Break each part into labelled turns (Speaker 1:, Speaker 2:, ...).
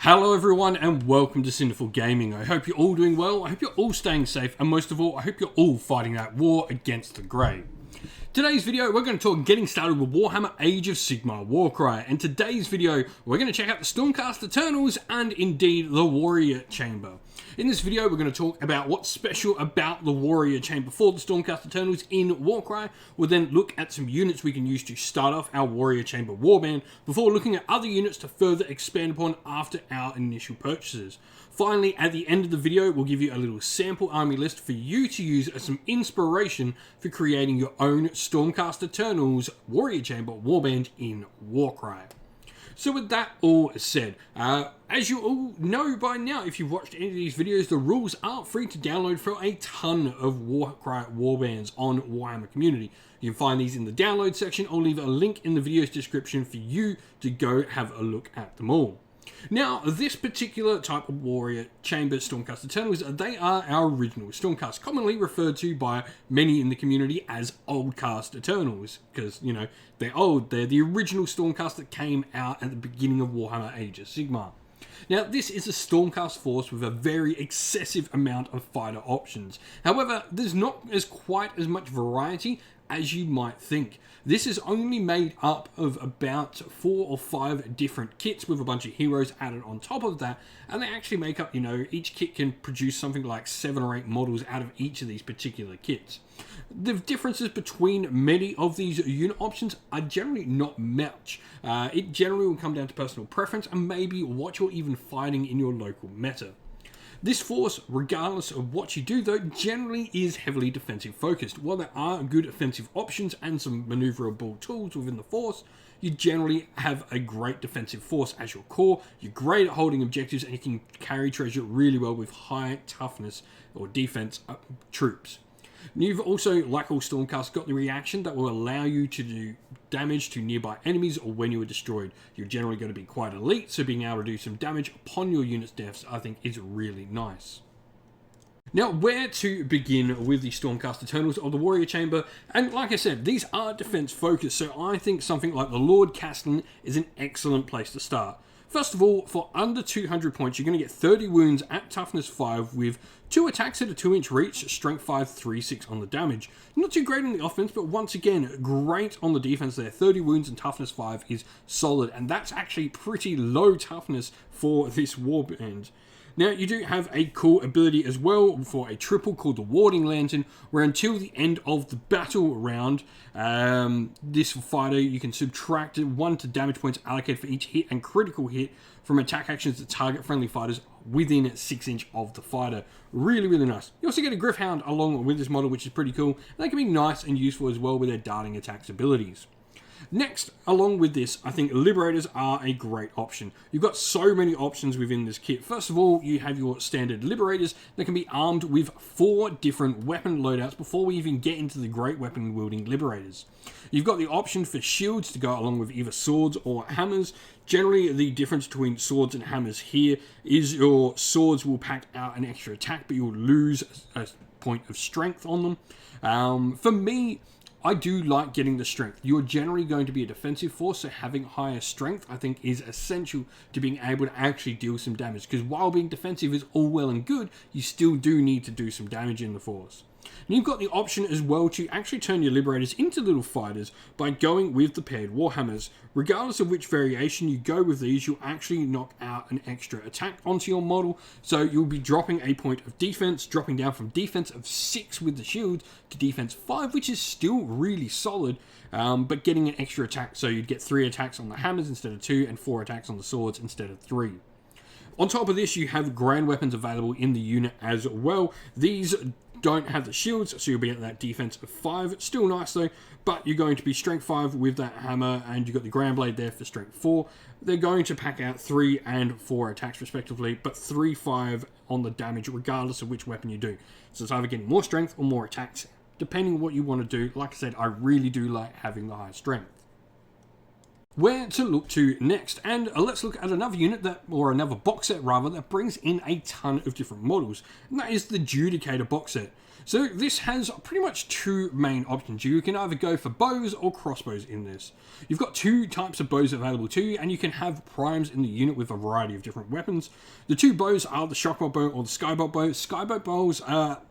Speaker 1: Hello everyone and welcome to Sinful Gaming. I hope you're all doing well, I hope you're all staying safe, and most of all, I hope you're all fighting that war against the grey. Today's video, we're going to talk getting started with Warhammer Age of Sigmar Warcry, and today's video, we're going to check out the Stormcast Eternals and indeed the Warrior Chamber. In this video, we're going to talk about what's special about the Warrior Chamber for the Stormcast Eternals in Warcry. We'll then look at some units we can use to start off our Warrior Chamber warband before looking at other units to further expand upon after our initial purchases. Finally, at the end of the video, we'll give you a little sample army list for you to use as some inspiration for creating your own Stormcast Eternals Warrior Chamber warband in Warcry. So with that all said, as you all know by now, if you've watched any of these videos, the rules are free to download for a ton of Warcry warbands on Warhammer Community. You can find these in the download section. I'll leave a link in the video's description for you to go have a look at them all. Now, this particular type of Warrior Chamber Stormcast Eternals, they are our original Stormcast, commonly referred to by many in the community as Oldcast Eternals, because, you know, they're old. They're the original Stormcast that came out at the beginning of Warhammer Age of Sigmar. Now, this is a Stormcast force with a very excessive amount of fighter options. However, there's not quite as much variety as you might think. This is only made up of about 4 or 5 different kits with a bunch of heroes added on top of that, and they actually make up, you know, each kit can produce something like 7 or 8 models out of each of these particular kits. The differences between many of these unit options are generally not much. It generally will come down to personal preference and maybe what you're even fighting in your local meta. This force, regardless of what you do though, generally is heavily defensive focused. While there are good offensive options and some maneuverable tools within the force, you generally have a great defensive force as your core. You're great at holding objectives and you can carry treasure really well with high toughness or defense troops. You've also, like all Stormcast, got the reaction that will allow you to do damage to nearby enemies or when you are destroyed. You're generally going to be quite elite, so being able to do some damage upon your unit's deaths, I think, is really nice. Now, where to begin with the Stormcast Eternals of the Warrior Chamber? And like I said, these are defense focused, so I think something like the Lord Castellan is an excellent place to start. First of all, for under 200 points, you're going to get 30 wounds at toughness 5 with 2 attacks at a 2-inch reach, strength 5, 3/6 on the damage. Not too great on the offense, but once again, great on the defense there. 30 wounds and toughness 5 is solid, and that's actually pretty low toughness for this warband. Now, you do have a cool ability as well for a triple called the Warding Lantern, where until the end of the battle round, this fighter, you can subtract 1 to damage points allocated for each hit and critical hit from attack actions that target friendly fighters within 6-inch of the fighter. Really, really nice. You also get a Gryph-hound along with this model, which is pretty cool. And they can be nice and useful as well with their darting attacks abilities. Next, along with this, I think Liberators are a great option. You've got so many options within this kit. First of all, you have your standard Liberators that can be armed with 4 different weapon loadouts before we even get into the great weapon-wielding Liberators. You've got the option for shields to go along with either swords or hammers. Generally, the difference between swords and hammers here is your swords will pack out an extra attack, but you'll lose a point of strength on them. For me, I do like getting the strength. You're generally going to be a defensive force, so having higher strength, I think, is essential to being able to actually deal some damage. Because while being defensive is all well and good, you still do need to do some damage in the force. And you've got the option as well to actually turn your Liberators into little fighters by going with the paired Warhammers. Regardless of which variation you go with these, you'll actually knock out an extra attack onto your model. So you'll be dropping a point of defense, dropping down from defense of 6 with the shield to defense 5, which is still really solid, but getting an extra attack. So you'd get 3 attacks on the hammers instead of 2 and 4 attacks on the swords instead of 3. On top of this, you have grand weapons available in the unit as well. These don't have the shields, so you'll be at that defense of 5. Still nice though, but you're going to be strength 5 with that hammer, and you've got the grand blade there for strength 4. They're going to pack out 3 and 4 attacks respectively, but 3, 5 on the damage regardless of which weapon you do. So it's either getting more strength or more attacks, depending on what you want to do. Like I said, I really do like having the high strength. where to look to next. And let's look at another unit or another box set rather, that brings in a ton of different models, and that is the Judicator box set. So this has pretty much two main options. You can either go for bows or crossbows in this. You've got two types of bows available to you, and you can have primes in the unit with a variety of different weapons. The two bows are the Shockbolt bow or the Skybolt bow. Skybolt bows are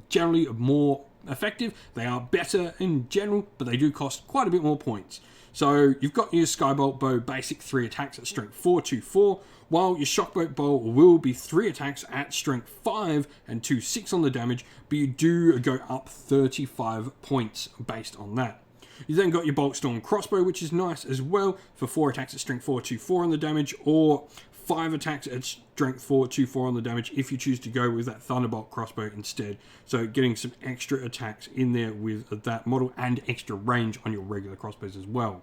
Speaker 1: generally more effective. They are better in general, but they do cost quite a bit more points. So you've got your Skybolt bow basic 3 attacks at strength 4, 2, 4, while your Shockbolt bow will be 3 attacks at strength 5 and 2, 6 on the damage, but you do go up 35 points based on that. You then got your Bolt Storm crossbow, which is nice as well, for 4 attacks at strength 4, 2, 4 on the damage, or 5 attacks at strength 4, 2, 4 on the damage if you choose to go with that Thunderbolt crossbow instead. So getting some extra attacks in there with that model and extra range on your regular crossbows as well.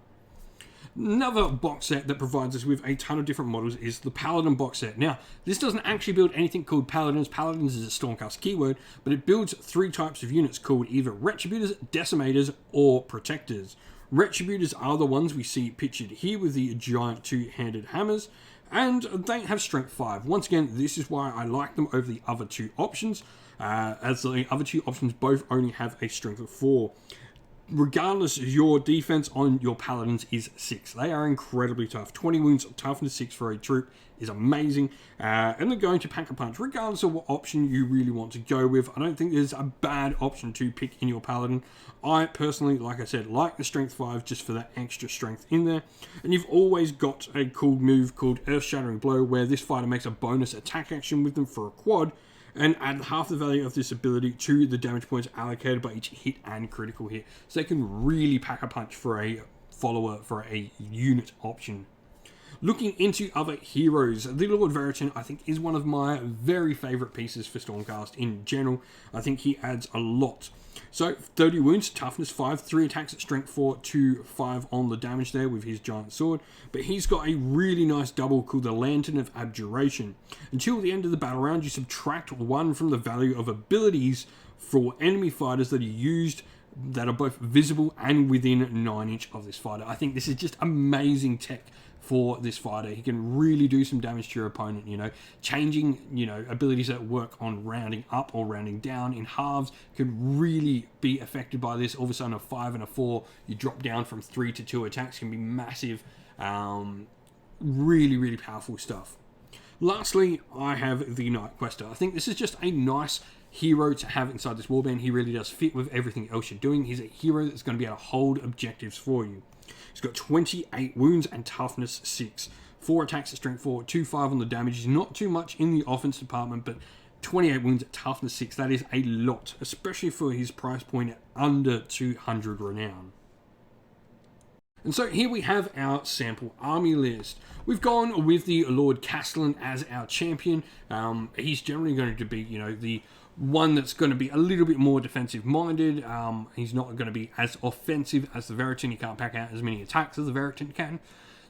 Speaker 1: Another box set that provides us with a ton of different models is the Paladin box set. Now, this doesn't actually build anything called Paladins. Paladins is a Stormcast keyword, but it builds 3 types of units called either Retributors, Decimators, or Protectors. Retributors are the ones we see pictured here with the giant 2-handed hammers, and they have strength 5. Once again, this is why I like them over the other 2 options, as the other 2 options both only have a strength of 4. Regardless, your defense on your Paladins is 6. They are incredibly tough. 20 wounds, toughness 6 for a troop is amazing, and they're going to pack a punch regardless of what option you really want to go with. I don't think there's a bad option to pick in your Paladin. I personally, like I said, like the strength 5 just for that extra strength in there. And you've always got a cool move called Earth Shattering Blow, where this fighter makes a bonus attack action with them for a quad, and add half the value of this ability to the damage points allocated by each hit and critical hit. So they can really pack a punch for a follower, for a unit option. Looking into other heroes, the Lord Veritan, I think, is one of my very favourite pieces for Stormcast in general. I think he adds a lot. So, 30 wounds, toughness 5, 3 attacks at strength 4, 2, 5 on the damage there with his giant sword. But he's got a really nice double called the Lantern of Abjuration. Until the end of the battle round, you subtract 1 from the value of abilities for enemy fighters that are used that are both visible and within 9 inch of this fighter. I think this is just amazing tech for this fighter. He can really do some damage to your opponent, changing, abilities that work on rounding up or rounding down in halves can really be affected by this. All of a sudden, a 5 and a 4, you drop down from 3 to 2 attacks, can be massive. Really, really powerful stuff. Lastly, I have the Night Quester. I think this is just a nice hero to have inside this warband. He really does fit with everything else you're doing. He's a hero that's going to be able to hold objectives for you. He's got 28 wounds and toughness 6. 4 attacks at strength 4, 2, 5 on the damage. He's not too much in the offense department, but 28 wounds at toughness 6, that is a lot, especially for his price point at under 200 renown. And so here we have our sample army list. We've gone with the Lord Castellan as our champion. He's generally going to be, the one that's going to be a little bit more defensive minded. He's not going to be as offensive as the Veritan. He can't pack out as many attacks as the Veritan can.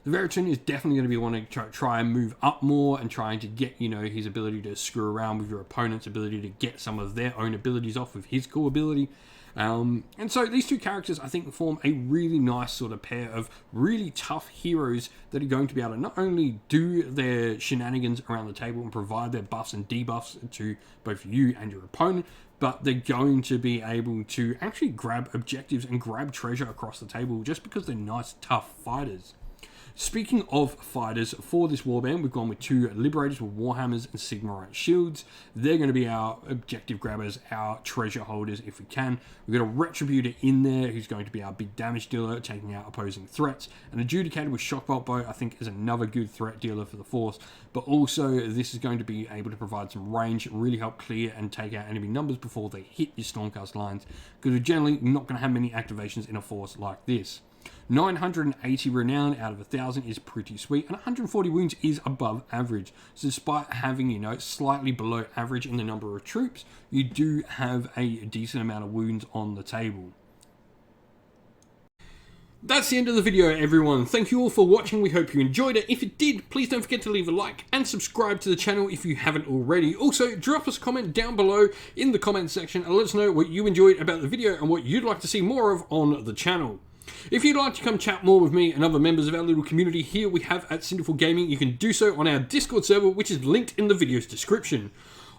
Speaker 1: The Veritan is definitely going to be wanting to try and move up more and trying to get, his ability to screw around with your opponent's ability to get some of their own abilities off with his cool ability. And so these 2 characters, I think, form a really nice sort of pair of really tough heroes that are going to be able to not only do their shenanigans around the table and provide their buffs and debuffs to both you and your opponent, but they're going to be able to actually grab objectives and grab treasure across the table just because they're nice, tough fighters. Speaking of fighters, for this warband, we've gone with 2 Liberators with Warhammers and Sigmar shields. They're going to be our objective grabbers, our treasure holders if we can. We've got a Retributor in there who's going to be our big damage dealer, taking out opposing threats. And a Judicator with Shockbolt bow, I think, is another good threat dealer for the force. But also, this is going to be able to provide some range, really help clear and take out enemy numbers before they hit your Stormcast lines, because we're generally not going to have many activations in a force like this. 980 renown out of 1,000 is pretty sweet, and 140 wounds is above average. So despite having, slightly below average in the number of troops, you do have a decent amount of wounds on the table. That's the end of the video, everyone. Thank you all for watching. We hope you enjoyed it. If you did, please don't forget to leave a like and subscribe to the channel if you haven't already. Also, drop us a comment down below in the comment section and let us know what you enjoyed about the video and what you'd like to see more of on the channel. If you'd like to come chat more with me and other members of our little community here we have at Sinful Gaming, you can do so on our Discord server, which is linked in the video's description.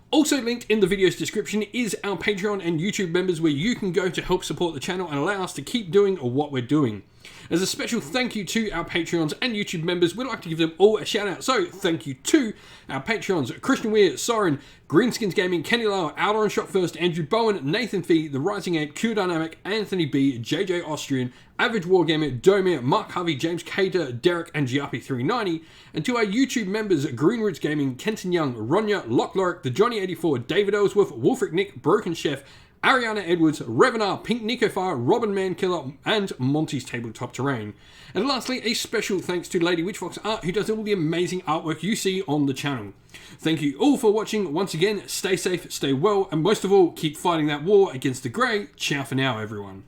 Speaker 1: Also linked in the video's description is our Patreon and YouTube members where you can go to help support the channel and allow us to keep doing what we're doing. As a special thank you to our Patreons and YouTube members, we'd like to give them all a shout out. So thank you to our Patreons, Christian Weir, Soren, Greenskins Gaming, Kenny Lowe, Outer Shot First, Andrew Bowen, Nathan Fee, The Rising Ant, Q Dynamic, Anthony B, JJ Austrian, Average Wargamer, Domir, Mark Harvey, James Cater, Derek, and Giappy390. And to our YouTube members, Green Roots Gaming, Kenton Young, Ronya, Lock Lorick, The Johnny84, David Ellsworth, Wolfric Nick, Broken Chef, Ariana Edwards, Revenar, Pink Nicofire, Robin Mankiller, and Monty's Tabletop Terrain. And lastly, a special thanks to Lady Witchfox Art, who does all the amazing artwork you see on the channel. Thank you all for watching. Once again, stay safe, stay well, and most of all, keep fighting that war against the Grey. Ciao for now, everyone.